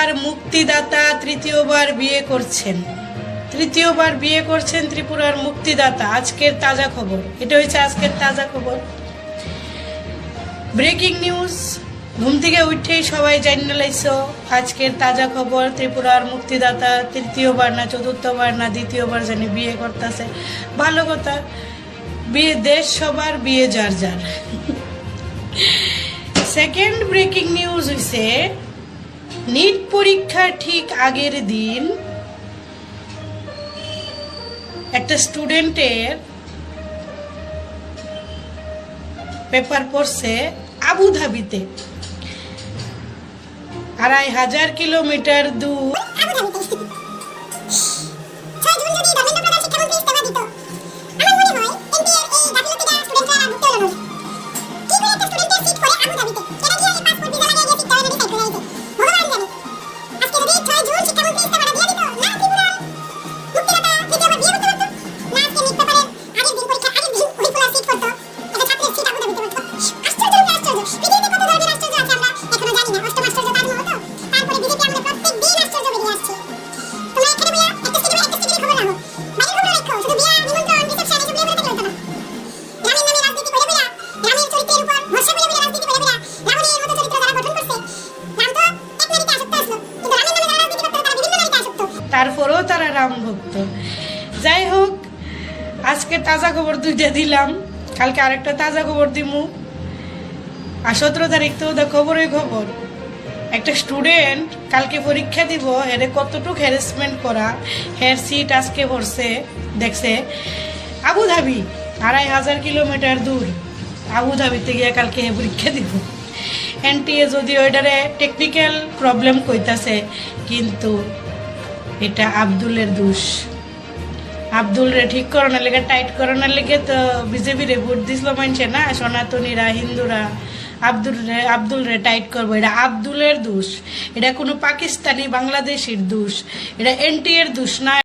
ত্রিপুরার মুক্তিদাতা তৃতীয়বার বিয়ে করছেন। ত্রিপুরার মুক্তিদাতা। আজকের তাজা খবর, এটা হচ্ছে আজকের তাজা খবর, ব্রেকিং নিউজ। ঘুম থেকে উঠেই সবাই জানিয়ে লাইছো আজকের তাজা খবর। ত্রিপুরার মুক্তিদাতা তৃতীয়বার না চতুর্থবার না দ্বিতীয়বার জানি বিয়ে করতেছে। ভালো কথা, বিয়ে দেশ সবার, বিয়ে যার যার। সেকেন্ড ব্রেকিং নিউজ হইছে নিট পরীক্ষার ঠিক আগের দিন একটা স্টুডেন্টের পেপার পড়ছে আবুধাবিতে, ২৫০০ কিলোমিটার দূর। তারপরেও তারা রাম ভক্ত। যাই হোক, আজকে তাজা খবর দুইটা দিলাম, কালকে আরেকটা তাজা খবর দিমু। আর 17 তারিখ তো খবরই খবর। একটা স্টুডেন্ট কালকে পরীক্ষা দিব, হেরে কতটুকু হ্যারাসমেন্ট করা, হের সিট আজকে ভরছে দেখছে আবুধাবি, ২৫০০ কিলোমিটার দূর। আবুধাবিতে গিয়ে কালকে পরীক্ষা দিব। এনটিএ যদিও এটারে টেকনিক্যাল প্রবলেম কইতাছে, কিন্তু এটা আব্দুলের দোষ। আব্দুল রে ঠিক করানোর লেগে, টাইট করানোর লেগে তো বিজেপি রে ভোট দিছিল মানছে না, সনাতনীরা, হিন্দুরা। আব্দুল রে টাইট করবো, এটা আব্দুলের দোষ। এটা কোনো পাকিস্তানি বাংলাদেশের দোষ, এটা এনটিএর দোষ না।